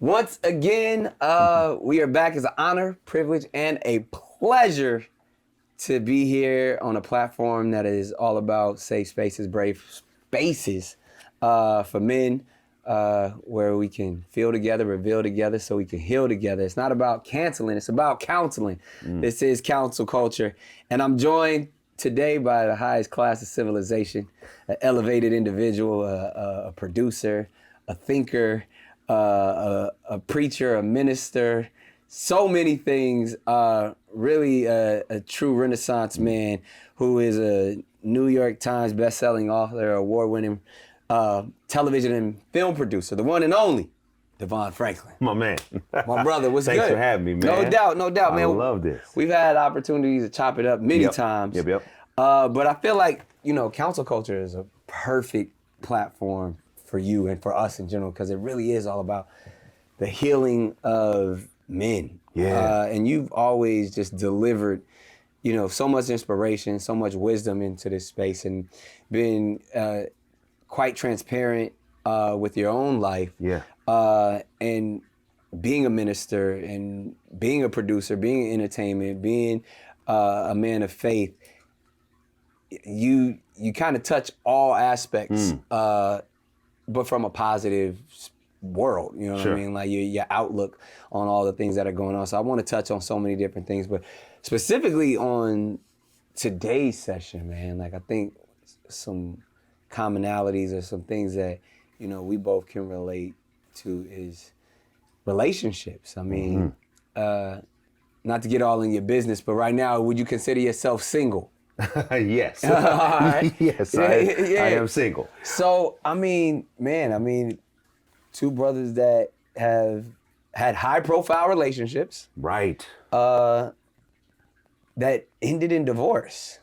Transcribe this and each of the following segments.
Once again, we are back. It's an honor, privilege, and a pleasure to be here on a platform that is all about safe spaces, brave spaces for men, where we can feel together, reveal together, so we can heal together. It's not about canceling, it's about counseling. This is Counsel Culture, and I'm joined today by the highest class of civilization, an elevated individual, a producer, a thinker, a preacher, a minister, so many things. Really a true Renaissance man who is a New York Times best-selling author, award-winning television and film producer, the one and only DeVon Franklin. My man. My brother, what's Thanks good? for having me, man. No doubt, man. I love this. We've had opportunities to chop it up many times. Yep. But I feel like, Counsel Culture is a perfect platform for you and for us in general, because it really is all about the healing of men. Yeah. And you've always just delivered, so much inspiration, so much wisdom into this space, and been quite transparent with your own life. Yeah. And being a minister and being a producer, being in entertainment, being a man of faith, you kind of touch all aspects, but from a positive world, you know what I mean? Like your outlook on all the things that are going on. So I want to touch on so many different things, but specifically on today's session, man, like I think some commonalities or some things that, we both can relate to is relationships. I mean, not to get all in your business, but right now, would you consider yourself single? Yes. Right. Yes, I am single. So, man, two brothers that have had high profile relationships. Right. That ended in divorce.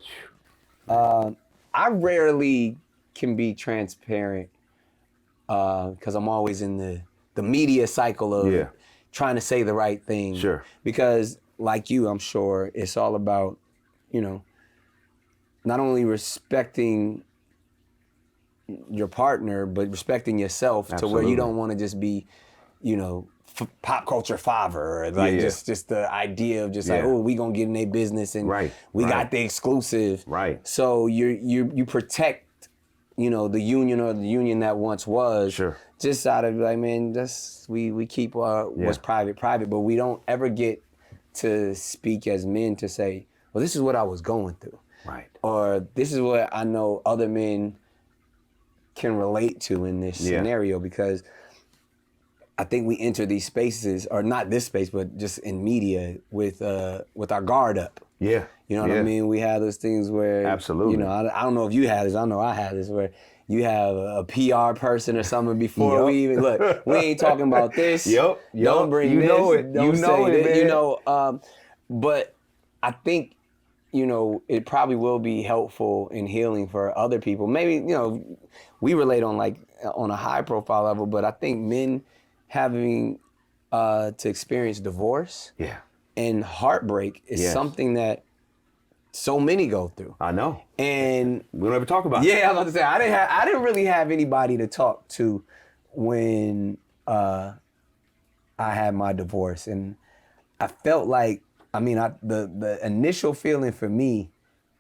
I rarely can be transparent because I'm always in the media cycle of trying to say the right thing. Sure. Because like you, I'm sure it's all about, not only respecting your partner, but respecting yourself. Absolutely. To where you don't want to just be, pop culture father, or like just the idea of just like, oh, we gonna get in their business and we got the exclusive. Right. So you protect, the union or the union that once was. Sure. Just out of like, man, we keep what's private, but we don't ever get to speak as men to say, well, this is what I was going through. Right. Or this is what I know other men can relate to in this scenario, because I think we enter these spaces, or not this space, but just in media with our guard up. Yeah. You know what I mean? We have those things where, absolutely. I don't know if you had this. I know I had this, where you have a PR person or something before we even look. We ain't talking about this. Don't bring this. Don't say this. But I think, it probably will be helpful in healing for other people. Maybe, we relate on a high profile level, but I think men having to experience divorce and heartbreak is something that so many go through. I know. And we don't ever talk about it. Yeah, I was about to say, I didn't really have anybody to talk to when I had my divorce. And I felt like, the initial feeling for me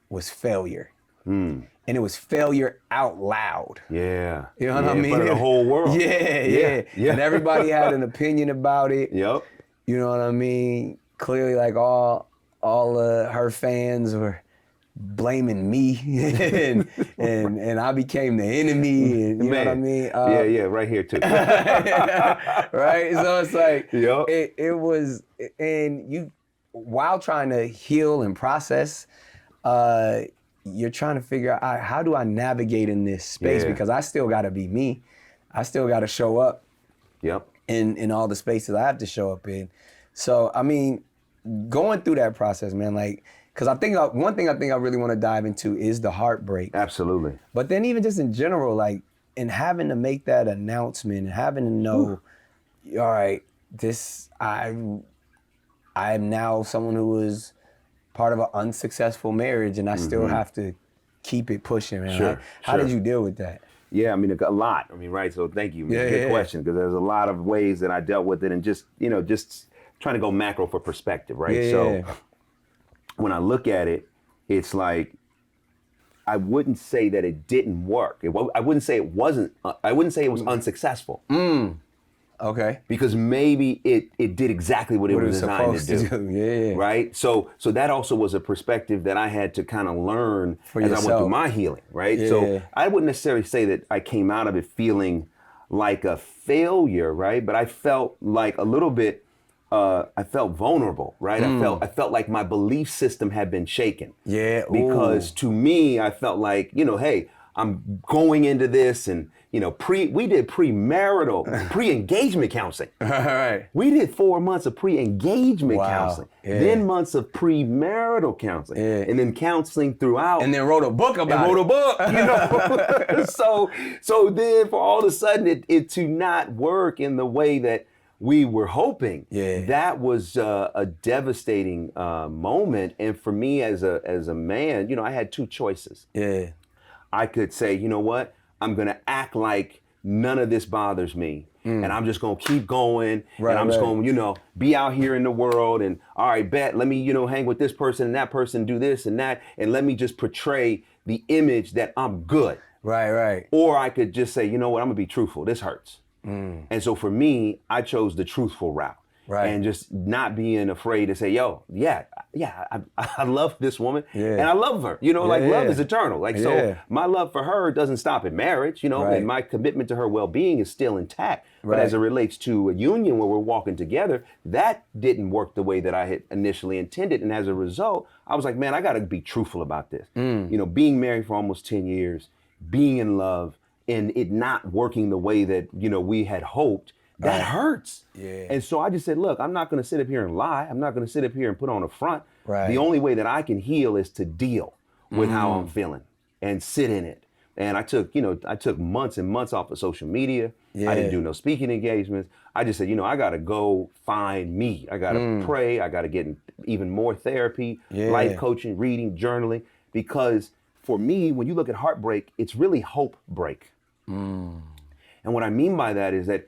was failure. And it was failure out loud. Yeah. You know what I mean? For the whole world. Yeah. And everybody had an opinion about it. Yep. You know what I mean? Clearly, like all her fans were blaming me, and I became the enemy. And, you know what I mean? Right here too. Right. So it's like it was, and you, while trying to heal and process, you're trying to figure out, how do I navigate in this space? Because I still got to be me. I still got to show up. Yep. In all the spaces I have to show up in. So, going through that process, man, like, because I think one thing I really want to dive into is the heartbreak. Absolutely. But then even just in general, like, and having to make that announcement and having to know, all right, I am now someone who was part of an unsuccessful marriage, and I still have to keep it pushing, man. Sure. How did you deal with that? Yeah, I mean, a lot. I mean, right. So thank you. Good question, because there's a lot of ways that I dealt with it, and just trying to go macro for perspective, right? So when I look at it, it's like, I wouldn't say that it didn't work. I wouldn't say it wasn't. I wouldn't say it was unsuccessful. Okay. Because maybe it did exactly what it was designed to do. Yeah. Right. So that also was a perspective that I had to kind of learn For as yourself. I went through my healing. Right. Yeah. So I wouldn't necessarily say that I came out of it feeling like a failure. Right. But I felt like a little bit. I felt vulnerable, right? I felt like my belief system had been shaken. Yeah. Because to me, I felt like, hey, I'm going into this, and we did pre-engagement counseling. All right. We did 4 months of pre-engagement counseling, Yeah. then months of premarital counseling, and then counseling throughout. And then wrote a book about it. Wrote a book, so then for all of a sudden it to not work in the way that we were hoping. That was a devastating moment. And for me as a man, I had two choices. I could say, you know what, I'm gonna act like none of this bothers me, and I'm just gonna keep going, and I'm just gonna, be out here in the world, and all right, let me, hang with this person and that person, do this and that, and let me just portray the image that I'm good. Right. Or I could just say, you know what, I'm gonna be truthful. This hurts. And so for me, I chose the truthful route. Right. And just not being afraid to say, I love this woman, and I love her. Love is eternal. So my love for her doesn't stop at marriage, and my commitment to her well-being is still intact. But as it relates to a union where we're walking together, that didn't work the way that I had initially intended. And as a result, I was like, man, I got to be truthful about this. Being married for almost 10 years, being in love, and it not working the way that, we had hoped, that hurts. And so I just said, look, I'm not going to sit up here and lie. I'm not going to sit up here and put on a front. The only way that I can heal is to deal with how I'm feeling and sit in it. And I took months and months off of social media. I didn't do no speaking engagements. I just said, I got to go find me. I got to pray. I got to get in even more therapy, life coaching, reading, journaling, because for me, when you look at heartbreak, it's really hope break. And what I mean by that is that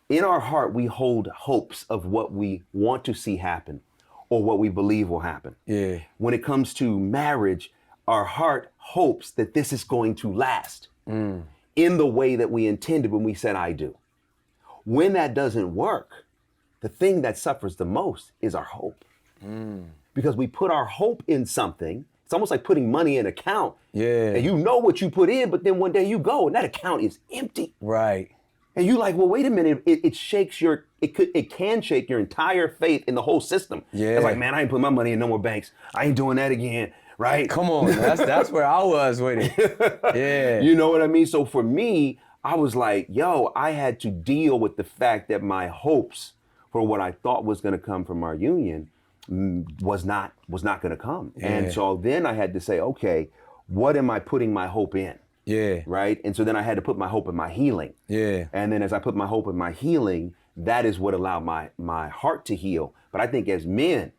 in our heart, we hold hopes of what we want to see happen or what we believe will happen. When it comes to marriage, our heart hopes that this is going to last in the way that we intended when we said, I do. When that doesn't work, the thing that suffers the most is our hope. Because we put our hope in something. It's almost like putting money in an account. And you know what you put in, but then one day you go and that account is empty. And you like, well, wait a minute. It can shake your entire faith in the whole system. It's like, man, I ain't putting my money in no more banks. I ain't doing that again. Right? Come on, that's where I was with it. You know what I mean? So for me, I was like, I had to deal with the fact that my hopes for what I thought was going to come from our union was not going to come. And so then I had to say, okay, what am I putting my hope in? Right. And so then I had to put my hope in my healing. And then as I put my hope in my healing, that is what allowed my heart to heal. But I think as men,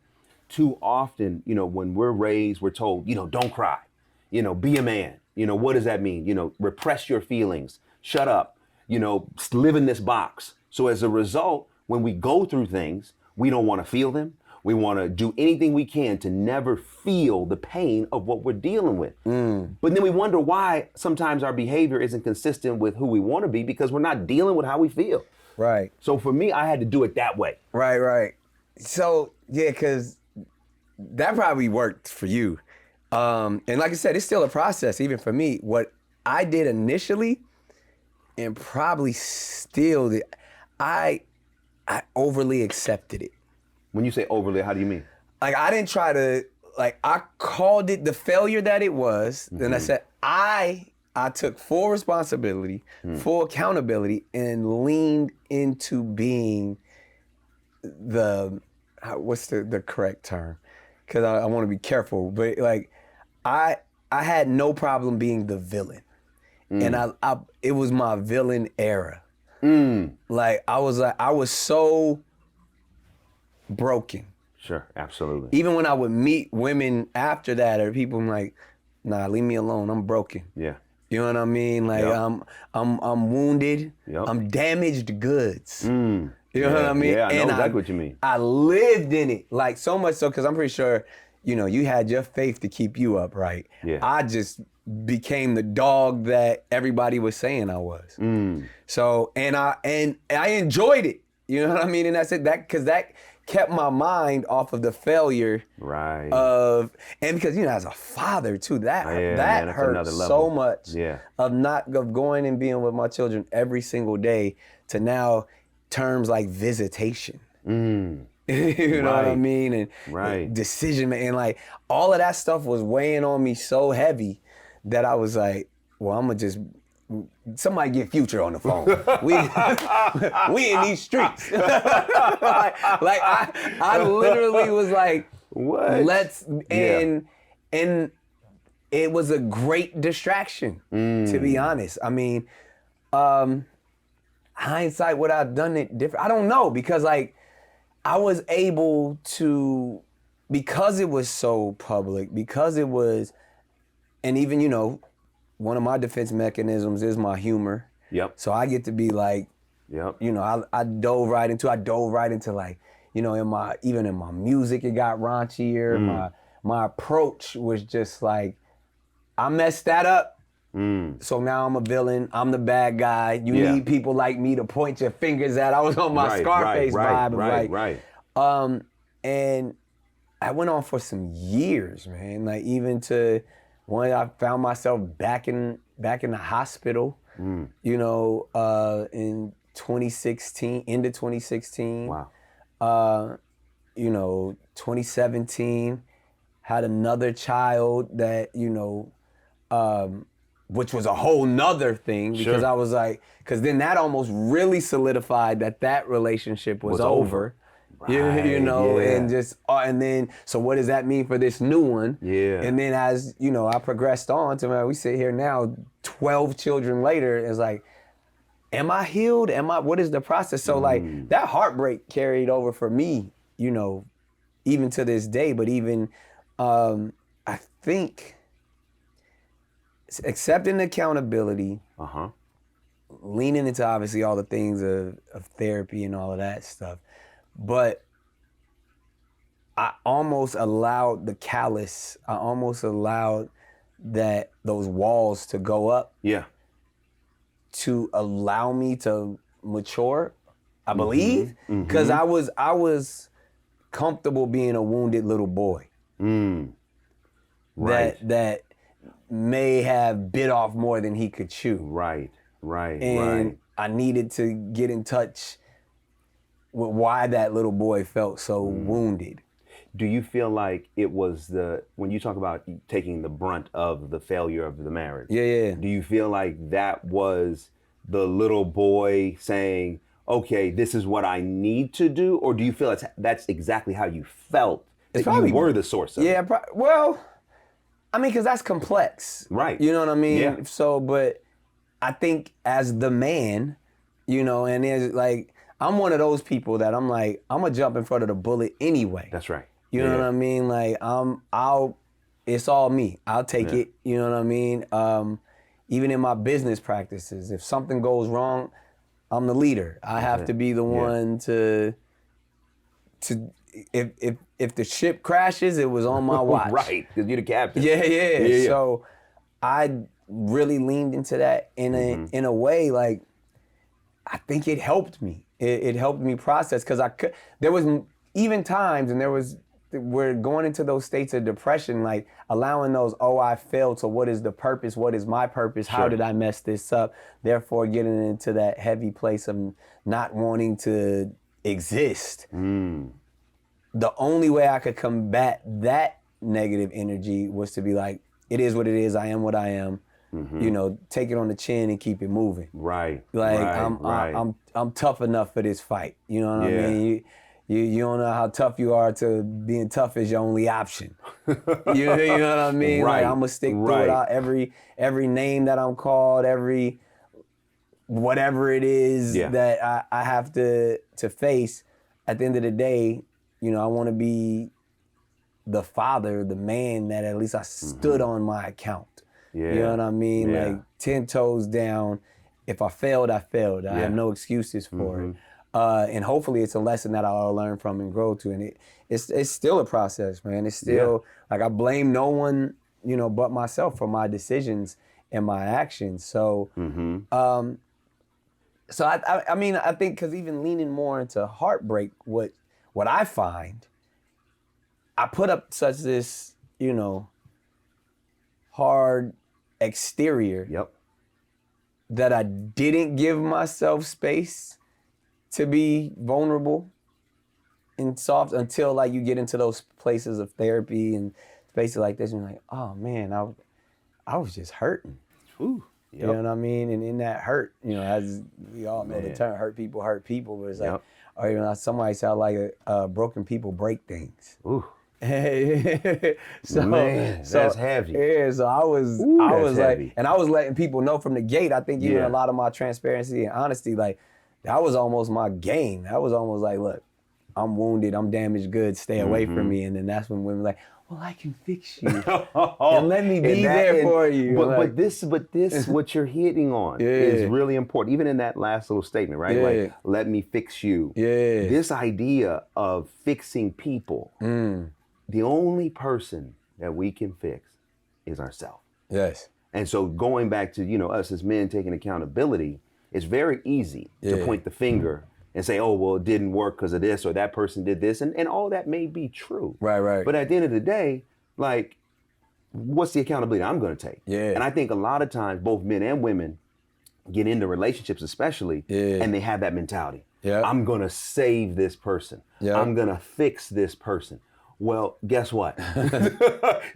too often, when we're raised, we're told, don't cry, be a man. What does that mean? Repress your feelings, shut up, live in this box. So as a result, when we go through things, we don't want to feel them. We want to do anything we can to never feel the pain of what we're dealing with. But then we wonder why sometimes our behavior isn't consistent with who we want to be, because we're not dealing with how we feel. So for me, I had to do it that way. So, because that probably worked for you. And like I said, it's still a process, even for me. What I did initially, and probably still did, I overly accepted it. When you say overly, how do you mean? Like, I didn't try to, I called it the failure that it was. Then I said, I took full responsibility, full accountability, and leaned into being what's the correct term? Because I want to be careful, but I had no problem being the villain. And it was my villain era. I was so broken. Sure, absolutely. Even when I would meet women after that, or people like, nah, leave me alone, I'm broken. Yeah. You know what I mean? Like I'm wounded. Yep. I'm damaged goods. You know what I mean? Yeah, I know exactly what you mean. I lived in it, like so much so, because I'm pretty sure, you know, you had your faith to keep you upright. Yeah. I just became the dog that everybody was saying I was. So, and I enjoyed it. You know what I mean? And that's it. Because that kept my mind off of the failure. Right. And because, you know, as a father too, that man, hurt so much. Yeah. Of going and being with my children every single day to now terms like visitation. You know what I mean? And decision making, and like all of that stuff was weighing on me so heavy that I was like, well, I'm gonna just somebody get Future on the phone. We in these streets. like I literally was like, what? And it was a great distraction, to be honest. I mean, hindsight, would I have done it different? I don't know, because like I was able to, because it was so public, because it was, and even, you know, one of my defense mechanisms is my humor. Yep. So I get to be like, you know, I dove right into like, you know, even in my music, it got raunchier. My approach was just like, I messed that up. So now I'm a villain. I'm the bad guy. You need people like me to point your fingers at. I was on my Scarface vibe. And I went on for some years, man. Like even to when I found myself back in the hospital, you know, in 2016, into 2016. Wow. You know, 2017, had another child that, you know, which was a whole nother thing, because I was like, because then that almost really solidified that relationship was over. You know, and just, and then, so what does that mean for this new one? And then as, you know, I progressed on to, man, we sit here now, 12 children later, it's like, am I healed? What is the process? So like, that heartbreak carried over for me, you know, even to this day, but even, I think, accepting accountability, leaning into obviously all the things of therapy and all of that stuff, but I almost allowed the callous, I almost allowed those walls to go up, to allow me to mature, I believe, because I was comfortable being a wounded little boy. That may have bit off more than he could chew. And I needed to get in touch with why that little boy felt so wounded. Do you feel like it was when you talk about taking the brunt of the failure of the marriage, do you feel like that was the little boy saying, okay, this is what I need to do? Or do you feel that's exactly how you felt, that you were the source of it? Well, I mean, because that's complex. You know what I mean? So, but I think as the man, you know, and there's like, I'm one of those people that I'm like, I'm gonna jump in front of the bullet anyway. That's right. You know what I mean? Like, it's all me. I'll take it. You know what I mean? Even in my business practices, if something goes wrong, I'm the leader. I have to be the one to if the ship crashes, it was on my watch. Because you're the captain. So I really leaned into that in a way, like, I think it helped me. It helped me process, because there was even times, and we're going into those states of depression, like allowing those, I failed, so what is the purpose? What is my purpose? How did I mess this up? Therefore getting into that heavy place of not wanting to exist. The only way I could combat that negative energy was to be like, it is what it is, I am what I am. You know, take it on the chin and keep it moving. I'm tough enough for this fight. You know what I mean? You don't know how tough you are to being tough is your only option. You know what I mean? Like, I'm gonna stick through it out, every name that I'm called, every whatever it is that I have to face. At the end of the day, you know, I want to be the father, the man that at least I stood on my account. Yeah. You know what I mean? Yeah. Like 10 toes down. If I failed, I failed. I have no excuses for it. And hopefully it's a lesson that I'll learn from and grow to. And it's still a process, man. It's still, like, I blame no one, you know, but myself for my decisions and my actions. So, so I mean, I think because even leaning more into heartbreak, what I find, I put up such this, you know, hard exterior that I didn't give myself space to be vulnerable and soft until, like, you get into those places of therapy and spaces like this, and you're like, oh man, I was just hurting. Ooh. You know what I mean? And in that hurt, you know, as we all know, the term hurt people, but it's like, or even like somebody said, like, broken people break things. Ooh. So, that's heavy. Yeah, so I was heavy. like, and I was letting people know from the gate. I think even a lot of my transparency and honesty, like, that was almost my game. That was almost like, look, I'm wounded, I'm damaged goods, stay away from me. And then that's when women were like, well, I can fix you and let me be there for you. But this, what you're hitting on is really important. Even in that last little statement, right? Like, let me fix you. Yeah. This idea of fixing people, the only person that we can fix is ourselves. Yes. And so going back to, you know, us as men taking accountability, it's very easy to point the finger and say, oh, well, it didn't work because of this, or that person did this. And all that may be true. Right. But at the end of the day, like, what's the accountability I'm going to take? Yeah. And I think a lot of times both men and women get into relationships especially, and they have that mentality. Yeah. I'm going to save this person. Yeah. I'm going to fix this person. Well, guess what?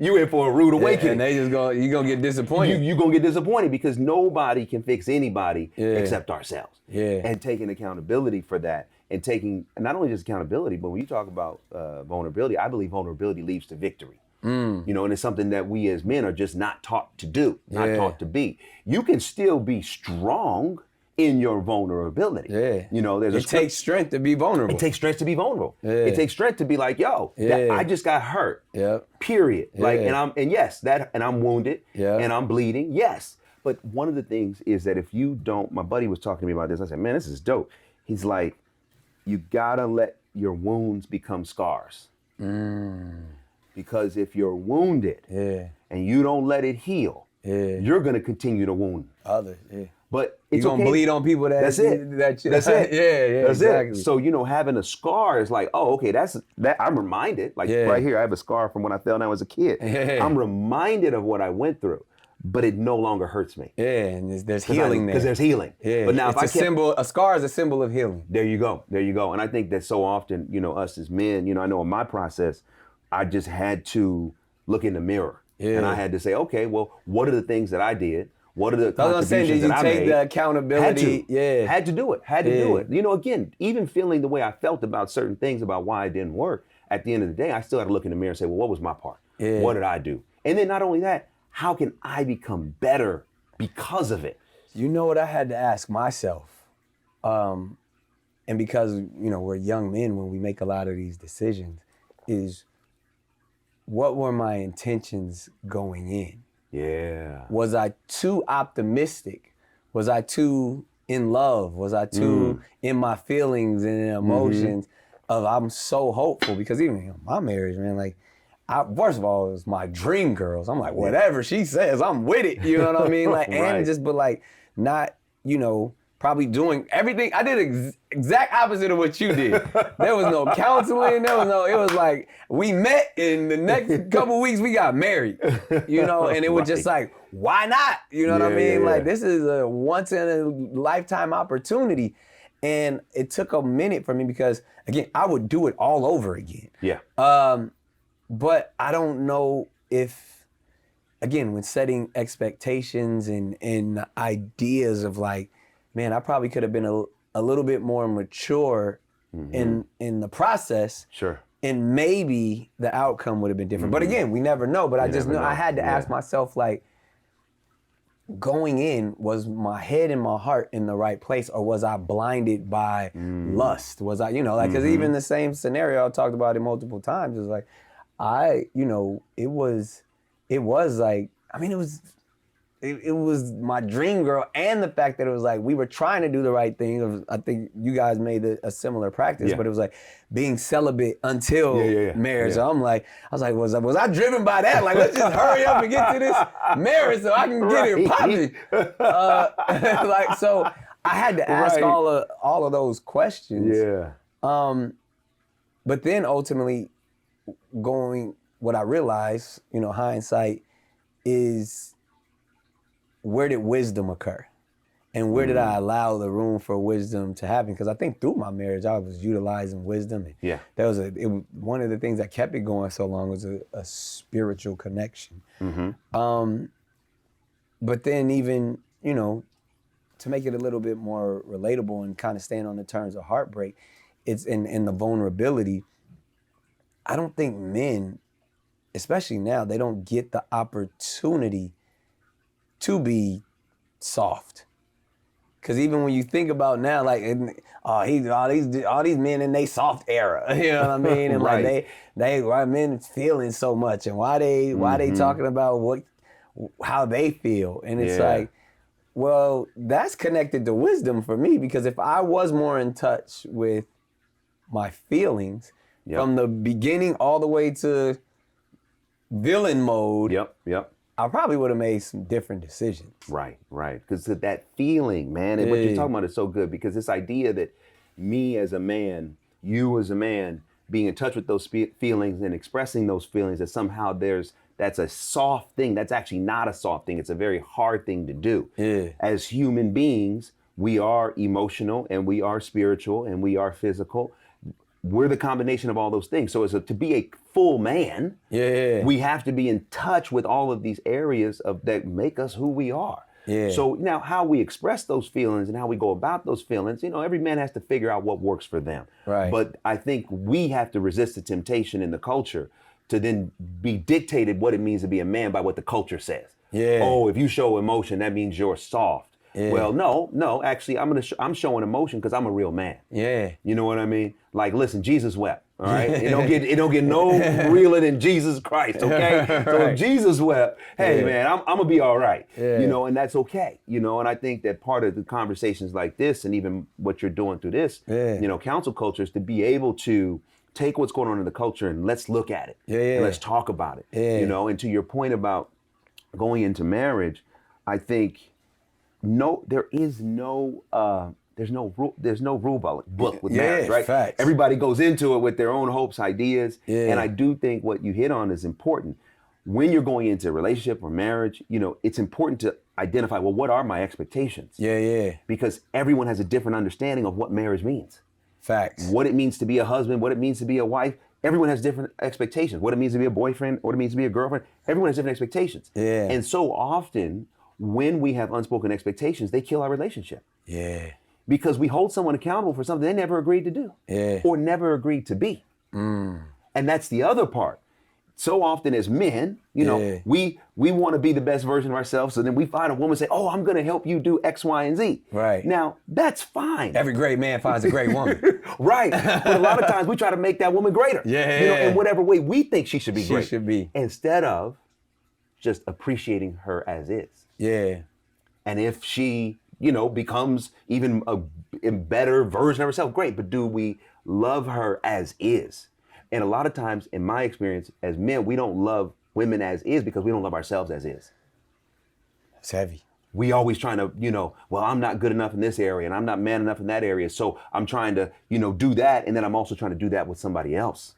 You in for a rude awakening. And they just you're going to get disappointed. You're going to get disappointed because nobody can fix anybody except ourselves. Yeah. And taking accountability for that, and taking not only just accountability, but when you talk about vulnerability, I believe vulnerability leads to victory. You know, and it's something that we as men are just not taught to do, not taught to be. You can still be strong in your vulnerability. Yeah. You know, it takes strength to be vulnerable. It takes strength to be vulnerable. Yeah. It takes strength to be like, yo, I just got hurt. Yeah. Period. Like, and I'm wounded. Yeah. And I'm bleeding. Yes. But one of the things is that if you don't, my buddy was talking to me about this. I said, man, this is dope. He's like, you gotta let your wounds become scars. Because if you're wounded and you don't let it heal, you're gonna continue to wound others. But it's you're gonna bleed on people that's it. That's it. That's exactly. it. So, you know, having a scar is like, oh, okay, that's that. I'm reminded, like right here, I have a scar from when I fell down as a kid. I'm reminded of what I went through, but it no longer hurts me. And there's healing there. Because there's healing. But now it's a scar is a symbol of healing. There you go. And I think that so often, you know, us as men, you know, I know in my process, I just had to look in the mirror. And I had to say, okay, well, what are the things that I did? What are the contributions that I made? Did you take the accountability? Had to do it. You know, again, even feeling the way I felt about certain things about why it didn't work, at the end of the day, I still had to look in the mirror and say, well, what was my part? What did I do? And then not only that, how can I become better because of it? You know what I had to ask myself? And because, you know, we're young men when we make a lot of these decisions, is what were my intentions going in? Yeah. Was I too optimistic? Was I too in love? Was I too in my feelings and emotions of I'm so hopeful? Because even, you know, my marriage, man, like, first of all, it was my dream girls. I'm like, whatever she says, I'm with it. You know what I mean? Like, and just, but like, not, you know, probably doing everything. I did exact opposite of what you did. There was no counseling. It was like, we met in the next couple weeks, we got married, you know, and it was just like, why not? You know what I mean? Like, this is a once in a lifetime opportunity. And it took a minute for me because, again, I would do it all over again. Yeah. But I don't know if, again, when setting expectations and ideas of like, man, I probably could have been a little bit more mature in the process. Sure. And maybe the outcome would have been different. But again, we never know. But I just know I had to ask myself, like, going in, was my head and my heart in the right place, or was I blinded by lust? Was I, you know, like, because even the same scenario I talked about it multiple times, is like, you know, it was like, I mean, it was it was my dream girl, and the fact that it was like we were trying to do the right thing. I think you guys made a similar practice, but it was like being celibate until marriage. So I was like, was I driven by that? Like, let's just hurry up and get to this marriage so I can get it popping. Like, so I had to ask all of those questions. Yeah. But then ultimately, what I realized, hindsight, is where did wisdom occur? And where did I allow the room for wisdom to happen? Because I think through my marriage, I was utilizing wisdom. And that was one of the things that kept it going so long was a spiritual connection. But then even, to make it a little bit more relatable and kind of stand on the terms of heartbreak, it's in the vulnerability. I don't think men, especially now, they don't get the opportunity to be soft. Cause even when you think about now, like, all these men in their soft era, you know what I mean? And like why men feeling so much, and why they talking about how they feel, and it's like, well, that's connected to wisdom for me, because if I was more in touch with my feelings from the beginning all the way to villain mode, I probably would have made some different decisions. Right. Because that feeling, man, and what you're talking about is so good, because this idea that me as a man, you as a man, being in touch with those feelings and expressing those feelings, that somehow that's a soft thing. That's actually not a soft thing. It's a very hard thing to do. As human beings, we are emotional and we are spiritual and we are physical. We're the combination of all those things. So to be a full man, we have to be in touch with all of these areas that make us who we are. So now how we express those feelings and how we go about those feelings, every man has to figure out what works for them. But I think we have to resist the temptation in the culture to then be dictated what it means to be a man by what the culture says. Oh, if you show emotion, that means you're soft. Well, no, actually, I'm showing emotion because I'm a real man. You know what I mean? Like, listen, Jesus wept. All right, it don't get no realer than Jesus Christ. Okay, so if Jesus wept, hey man, I'm gonna be all right. And that's okay. And I think that part of the conversations like this, and even what you're doing through this, counsel culture, is to be able to take what's going on in the culture and let's look at it. And let's talk about it. And to your point about going into marriage, I think there's no rule book with marriage, right? Facts. Everybody goes into it with their own hopes, ideas, and I do think what you hit on is important. When you're going into a relationship or marriage, it's important to identify, well, what are my expectations? Because everyone has a different understanding of what marriage means. Facts. What it means to be a husband, what it means to be a wife. Everyone has different expectations. What it means to be a boyfriend, what it means to be a girlfriend. Everyone has different expectations. And so often, when we have unspoken expectations, they kill our relationship. Because we hold someone accountable for something they never agreed to do or never agreed to be. And that's the other part. So often as men, we want to be the best version of ourselves. So then we find a woman say, oh, I'm going to help you do X, Y, and Z. Now, that's fine. Every great man finds a great woman. But a lot of times we try to make that woman greater. In whatever way we think she should be great. She should be. Instead of just appreciating her as is. And if she, becomes even a better version of herself, great. But do we love her as is? And a lot of times, in my experience, as men, we don't love women as is because we don't love ourselves as is. It's heavy. We always trying to, well, I'm not good enough in this area and I'm not man enough in that area. So I'm trying to, do that. And then I'm also trying to do that with somebody else.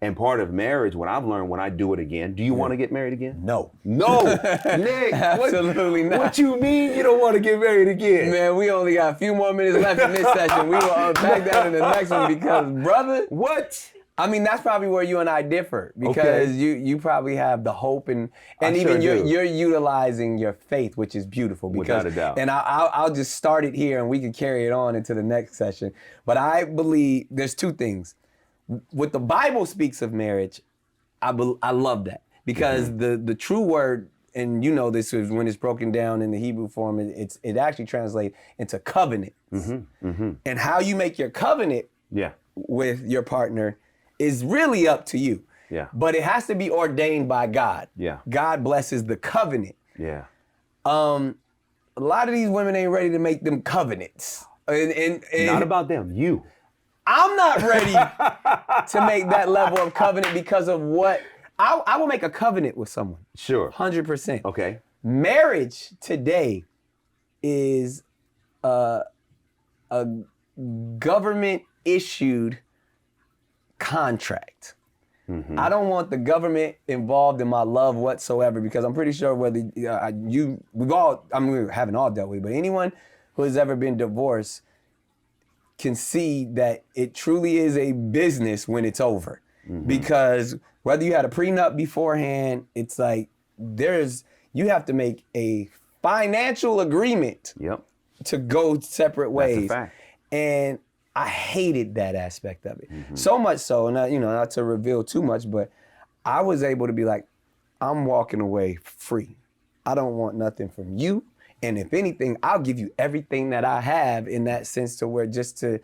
And part of marriage, what I've learned when I do it again, do you want to get married again? No. Nick, absolutely not. What you mean you don't want to get married again? Man, we only got a few more minutes left in this session. We will unpack that in the next one because, brother. What? I mean, that's probably where you and I differ because you probably have the hope and even you're utilizing your faith, which is beautiful. Because, without a doubt. And I'll just start it here and we can carry it on into the next session. But I believe there's two things. What the Bible speaks of marriage, I love that because the true word, and this is when it's broken down in the Hebrew form, it actually translates into covenant. And how you make your covenant with your partner is really up to you. But it has to be ordained by God. God blesses the covenant. A lot of these women ain't ready to make them covenants. And Not about them, you. I'm not ready to make that level of covenant because of what I will make a covenant with someone. Sure. 100%. Okay. Marriage today is a government issued contract. Mm-hmm. I don't want the government involved in my love whatsoever because I'm pretty sure whether we haven't all dealt with it, but anyone who has ever been divorced can see that it truly is a business when it's over. Mm-hmm. Because whether you had a prenup beforehand, it's like you have to make a financial agreement to go separate ways. That's a fact. And I hated that aspect of it. Mm-hmm. So much so, and not to reveal too much, but I was able to be like, I'm walking away free. I don't want nothing from you. And if anything, I'll give you everything that I have in that sense to where just to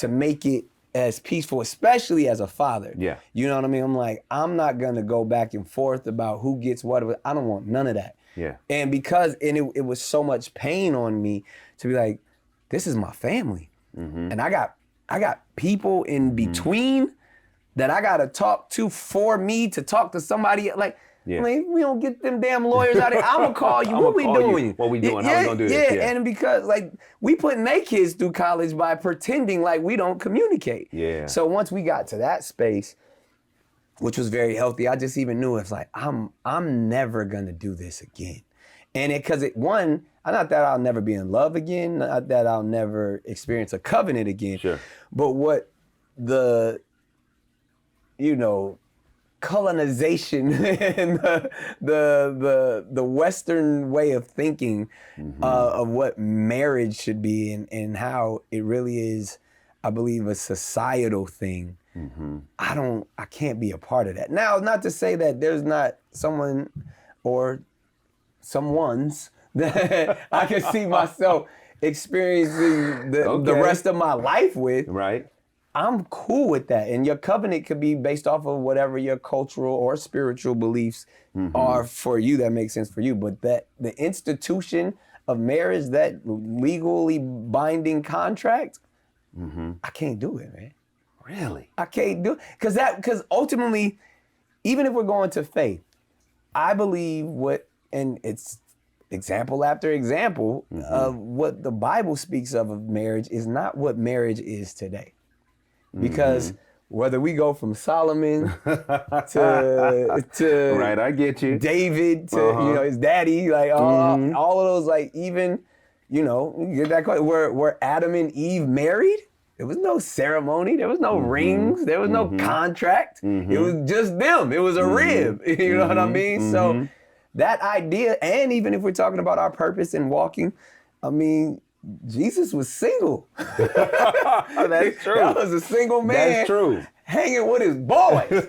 make it as peaceful, especially as a father. Yeah. You know what I mean? I'm like, I'm not gonna go back and forth about who gets what. I don't want none of that. Yeah. And because it was so much pain on me to be like, this is my family. Mm-hmm. And I got people in between that I gotta talk to for me to talk to somebody. Like, I mean, we don't get them damn lawyers out here. I'm gonna call you. What we doing? What we doing? How we gonna do this? Yeah, and because like we putting their kids through college by pretending like we don't communicate. Yeah. So once we got to that space, which was very healthy, I just even knew it's like I'm never gonna do this again. And not that I'll never be in love again, not that I'll never experience a covenant again. Sure. But what the colonization and the Western way of thinking of what marriage should be and how it really is, I believe, a societal thing. Mm-hmm. I can't be a part of that. Now, not to say that there's not someone or someones that I can see myself experiencing the rest of my life with. Right. I'm cool with that. And your covenant could be based off of whatever your cultural or spiritual beliefs are for you that makes sense for you. But that the institution of marriage, that legally binding contract, I can't do it, man. Really? I can't do it. Because ultimately, even if we're going to faith, I believe and it's example after example of what the Bible speaks of marriage is not what marriage is today. Because whether we go from Solomon to right, I get you, David to his daddy, like all of those, like even you get that question, were Adam and Eve married? There was no ceremony. There was no rings. There was no contract. It was just them. It was a rib. You know what I mean? So that idea, and even if we're talking about our purpose in walking, I mean, Jesus was single. That's true. That was a single man. That's true. Hanging with his boys.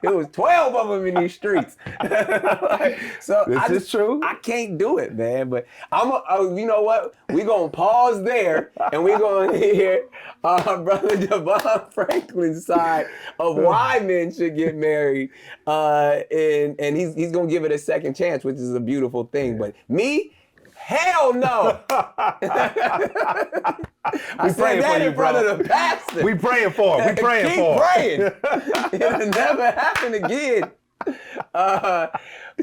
It was 12 of them in these streets. This is true. I can't do it, man. But you know what? We're going to pause there and we're going to hear our brother DeVon Franklin's side of why men should get married. And he's going to give it a second chance, which is a beautiful thing. But me, hell no. I said that in front of the pastor. We praying for him. We praying for him. Keep praying. It'll never happen again.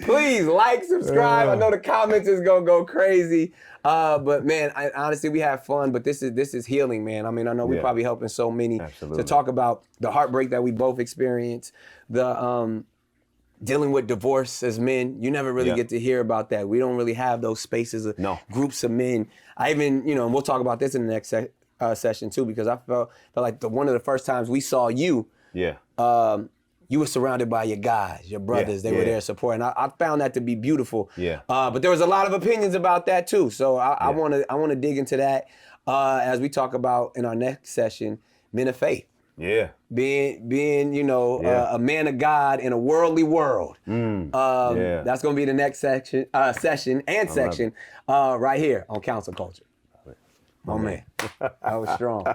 Please like, subscribe. I know the comments is gonna go crazy. But man, honestly, we have fun. But this is healing, man. I mean, I know we're probably helping so many to talk about the heartbreak that we both experienced. The dealing with divorce as men, you never really get to hear about that. We don't really have those spaces of groups of men. I even, and we'll talk about this in the next session too, because I felt like one of the first times we saw you, you were surrounded by your guys, your brothers. They were there supporting. I found that to be beautiful. Yeah. But there was a lot of opinions about that too. So I want to dig into that as we talk about in our next session, men of faith. Yeah. Being a man of God in a worldly world. That's going to be the next session right here on Counsel Culture. Oh man, that was strong.